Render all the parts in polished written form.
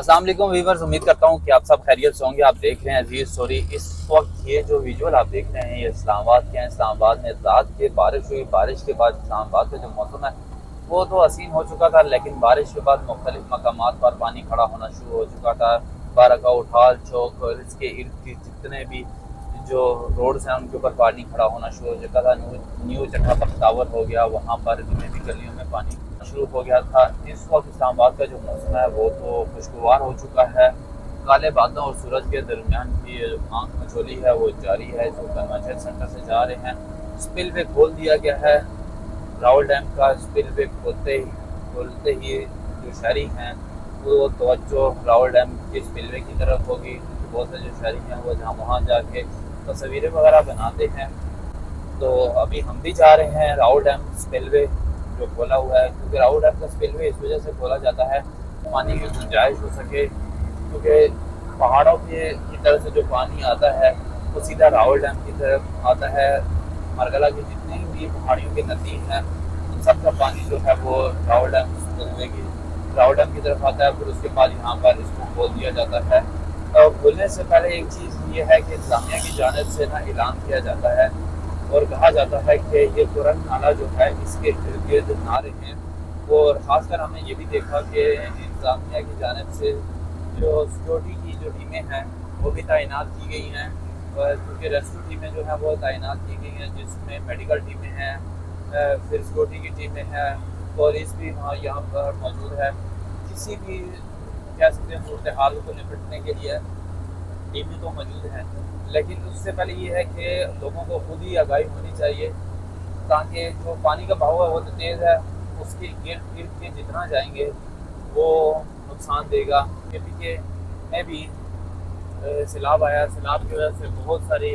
अस्सलाम वालेकुम वीवर्स, उम्मीद करता हूँ कि आप सब खैरियत से होंगे। आप देख रहे हैं अजीज स्टोरी। इस वक्त ये जो विजुअल आप देख रहे हैं ये इस्लामाबाद के हैं। इस्लामाबाद में रात के बारिश हुई। बारिश के बाद इस्लामाबाद का जो मौसम है वो तो हसीन हो चुका था, लेकिन बारिश के बाद मुख्तलिफ मकामात पर पानी खड़ा होना शुरू हो चुका था। बारका उठाल चौक और इसके इर्द गिर्द जितने भी जो रोड्स हैं उनके ऊपर पानी खड़ा होना शुरू हो चुका था। न्यू चट्टा टावर हो गया, वहाँ पर जितने भी गलियों में पानी शुरू हो गया था। इस वक्त इस्लामाबाद का जो मौसम है वो तो खुशगवार हो चुका है। काले बादलों और सूरज के दरमियान की ये आंख मचोली है वो जारी है। जो कन्वेंशन सेंटर से जा रहे हैं, स्पिल वे खोल दिया गया है। रावल डैम का स्पिल वे खोलते ही जो शहरी हैं वो तवज्जो रावल डैम के स्पिल वे की तरफ होगी। बहुत से जो शहरी हैं वो जहाँ वहाँ जाके तस्वीरें वगैरह बनाते हैं। तो अभी हम भी जा रहे हैं रावल डैम स्पिलवे जो खोला हुआ है, क्योंकि रावल डैम का स्पिलवे इस वजह से खोला जाता है पानी की गुंजाइश हो सके, क्योंकि पहाड़ों की तरफ से जो पानी आता है वो सीधा रावल डैम की तरफ आता है। मरगला की जितनी भी पहाड़ियों के नदी हैं उन सब का पानी जो है वो रावल डैम की तरफ आता है। फिर उसके बाद यहाँ पर इसको खोल दिया जाता है। खोलने से पहले एक चीज़ ये है कि इंतजामिया की जानिब से ना ऐलान किया जाता है और कहा जाता है कि ये तुरंत नाला जो है इसके इर्द गिर्द ना रहें। और ख़ासकर हमने ये भी देखा कि इंतजामिया की जानिब से जो सिक्योरिटी की जो टीमें हैं वो भी तैनात की गई हैं, क्योंकि रेस्क्यू टीमें जो हैं वो तैनात की गई हैं, जिसमें मेडिकल टीमें हैं, फिर सिक्योरिटी की टीमें हैं, पुलिस भी वहाँ यहाँ पर मौजूद है। किसी भी कह सकते हैं सूरत हाल को निपटने के लिए टीमें तो मौजूद हैं, लेकिन उससे पहले ये है कि लोगों को खुद ही आगाही होनी चाहिए, ताकि जो पानी का बहाव है वो तो तेज़ है, उसके गिर्द गिर्द के जितना जाएंगे वो नुकसान देगा। क्योंकि में भी सैलाब आया, सैलाब की वजह से बहुत सारे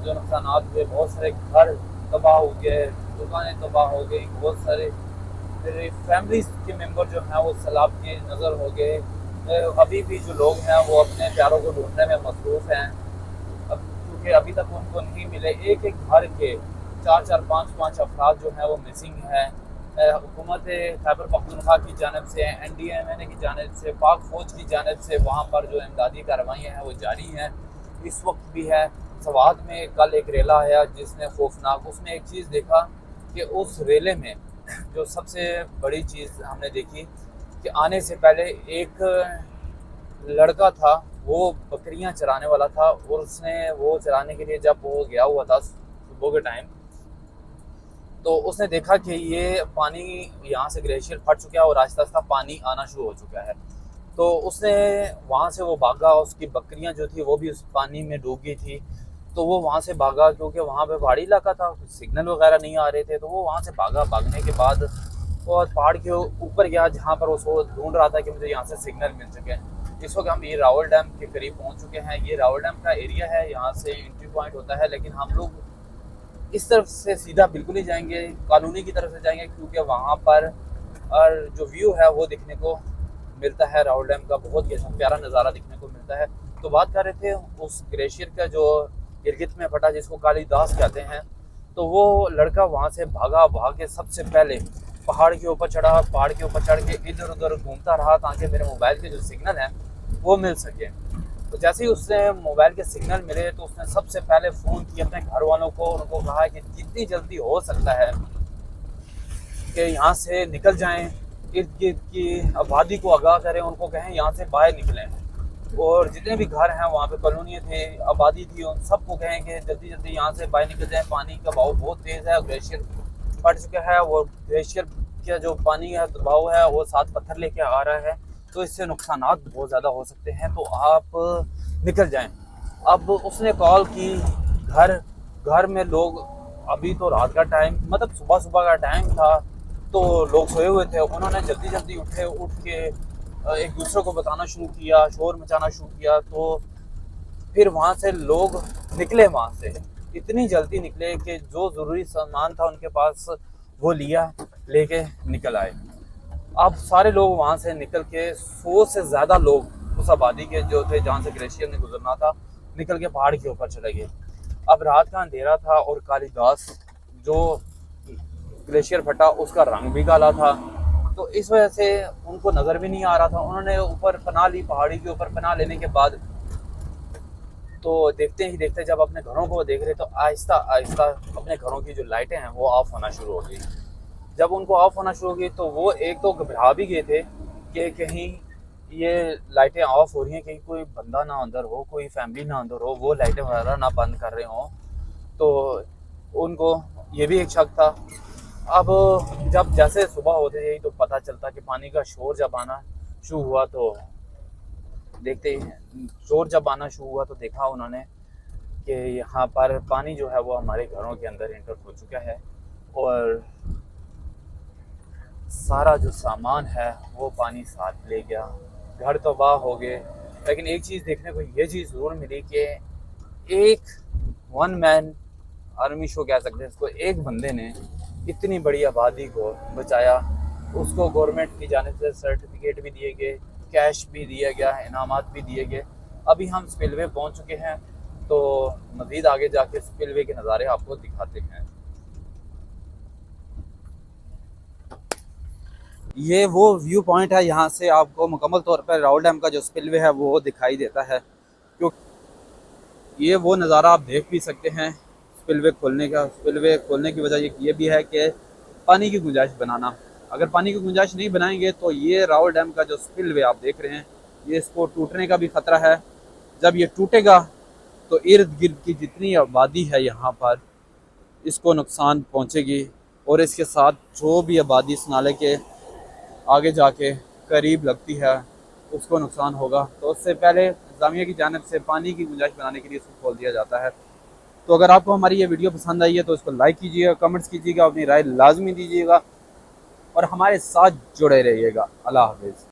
जो नुकसान हुए, बहुत सारे घर तबाह हो गए, दुकानें तबाह हो गई, बहुत सारे फिर फैमिलीज के मेंबर जो हैं वो सैलाब के नज़र हो गए। अभी भी जो लोग हैं वो अपने प्यारों को ढूंढने में मसरूफ़ हैं, अब क्योंकि अभी तक उनको नहीं मिले। एक एक घर के चार चार पाँच पाँच अफराद जो हैं वो मिसिंग हैं। हुकूमत खैबर पख्तूनख्वा की जानिब से, NDMA की जानिब से, पाक फ़ौज की जानिब से वहाँ पर जो इमदादी कार्रवाइयाँ हैं वो जारी हैं, इस वक्त भी है। सवाद में कल एक रेला आया जिसने खौफनाक, उसमें एक चीज़ देखा कि उस रेले में जो सबसे बड़ी चीज़ हमने देखी कि आने से पहले एक लड़का था, वो बकरियां चराने वाला था, और उसने वो चराने के लिए जब वो गया हुआ था सुबह के टाइम, तो उसने देखा कि ये पानी यहाँ से ग्लेशियर फट चुका है और आहिस्ता आहिस्ता पानी आना शुरू हो चुका है। तो उसने वहाँ से वो भागा, उसकी बकरियां जो थी वो भी उस पानी में डूब गई थी। तो वो वहाँ से भागा, क्योंकि वहाँ पे पहाड़ी इलाका था, सिग्नल वगैरह नहीं आ रहे थे, तो वो वहाँ से भागा। भागने के बाद वो पहाड़ के ऊपर गया जहाँ पर वो ढूंढ रहा था कि मुझे यहाँ से सिग्नल मिल सके। इस वक्त हम ये रावल डैम के करीब पहुँच चुके हैं। ये रावल डैम का एरिया है, यहाँ से एंट्री पॉइंट होता है, लेकिन हम लोग इस तरफ से सीधा बिल्कुल ही जाएंगे, कॉलोनी की तरफ से जाएंगे, क्योंकि वहाँ पर और जो व्यू है वो देखने को मिलता है। रावल डैम का बहुत ही प्यारा नज़ारा देखने को मिलता है। तो बात कर रहे थे उस ग्लेशियर का जो गिरगित में फटा, जिसको कालीदास कहते हैं, तो वो लड़का वहाँ से भागा। भाग के सबसे पहले पहाड़ के ऊपर चढ़ा, पहाड़ के ऊपर चढ़ के इधर उधर घूमता रहा ताकि मेरे मोबाइल के जो सिग्नल हैं वो मिल सके। तो जैसे ही उसने मोबाइल के सिग्नल मिले तो उसने सबसे पहले फ़ोन किया अपने घर वालों को, उनको कहा कि जितनी जल्दी हो सकता है कि यहाँ से निकल जाएं, इर्द गिर्द की आबादी को आगाह करें, उनको कहें यहाँ से बाहर निकलें। और जितने भी घर हैं वहाँ पे कॉलोनी थे, आबादी थी, उन सबको कहें कि जल्दी जल्दी यहाँ से बाहर निकल जाएं। पानी का बहाव बहुत तेज़ है, ग्लेशियर फट चुका है, वो ग्लेशियर का जो पानी है दबाव है वो साथ पत्थर लेके आ रहा है, तो इससे नुकसानात बहुत ज़्यादा हो सकते हैं, तो आप निकल जाएं। अब उसने कॉल की घर में लोग, अभी तो रात का टाइम, मतलब सुबह सुबह का टाइम था, तो लोग सोए हुए थे। उन्होंने जल्दी जल्दी उठ के एक दूसरे को बताना शुरू किया, शोर मचाना शुरू किया। तो फिर वहाँ से लोग निकले, वहाँ से इतनी जल्दी निकले कि जो ज़रूरी सामान था उनके पास वो लिया, लेके निकल आए। अब सारे लोग वहाँ से निकल के 100 से ज़्यादा लोग उस आबादी के जो थे जहाँ से ग्लेशियर ने गुजरना था, निकल के पहाड़ के ऊपर चले गए। अब रात का अंधेरा था और कालीदास जो ग्लेशियर फटा उसका रंग भी काला था, तो इस वजह से उनको नज़र भी नहीं आ रहा था। उन्होंने ऊपर पनाह ली, पहाड़ी के ऊपर पनाह लेने के बाद तो देखते ही देखते जब अपने घरों को देख रहे तो आहिस्ता आहिस्ता अपने घरों की जो लाइटें हैं वो ऑफ होना शुरू हो गई। जब उनको ऑफ होना शुरू हो गई तो वो एक तो घबरा भी गए थे कि कहीं ये लाइटें ऑफ हो रही हैं, कहीं कोई बंदा ना अंदर हो, कोई फैमिली ना अंदर हो, वो लाइटें वगैरह ना बंद कर रहे हों। तो उनको ये भी एक शक था। अब जब जैसे सुबह होते ही तो पता चलता कि पानी का शोर जब आना शुरू हुआ तो देखते ही शोर जब आना शुरू हुआ तो देखा उन्होंने कि यहाँ पर पानी जो है वो हमारे घरों के अंदर एंटर हो चुका है और सारा जो सामान है वो पानी साथ ले गया। घर तबाह हो गए। लेकिन एक चीज़ देखने को ये चीज़ ज़रूर मिली कि एक वन मैन आर्मी शो कह सकते हैं इसको, एक बंदे ने इतनी बड़ी आबादी को बचाया। उसको गवर्नमेंट की जानिब से सर्टिफिकेट भी दिए गए, कैश भी दिया गया, इनामात भी दिए गए। अभी हम स्पिलवे पहुंच चुके हैं तो मज़ीद आगे जाके स्पिलवे के नज़ारे आपको दिखाते हैं। ये वो व्यू पॉइंट है, यहाँ से आपको मुकम्मल तौर पर राउल डैम का जो स्पिलवे है वो दिखाई देता है। क्योंकि ये वो नज़ारा आप देख भी सकते हैं स्पिलवे खोलने का। स्पिलवे खोलने की वजह ये भी है कि पानी की गुंजाइश बनाना। अगर पानी की गुंजाइश नहीं बनाएंगे तो ये रावल डैम का जो स्पिलवे आप देख रहे हैं ये इसको टूटने का भी ख़तरा है। जब ये टूटेगा तो इर्द गिर्द की जितनी आबादी है यहाँ पर इसको नुकसान पहुँचेगी और इसके साथ जो भी आबादी इस नाले के आगे जाके करीब लगती है उसको नुकसान होगा। तो उससे पहले इंतज़ामिया की जानिब से पानी की गुंजाइश बनाने के लिए इसको खोल दिया जाता है। तो अगर आपको हमारी ये वीडियो पसंद आई है तो इसको लाइक कीजिएगा, कमेंट्स कीजिएगा, अपनी राय लाजमी दीजिएगा और हमारे साथ जुड़े रहिएगा। अल्लाह हाफिज़।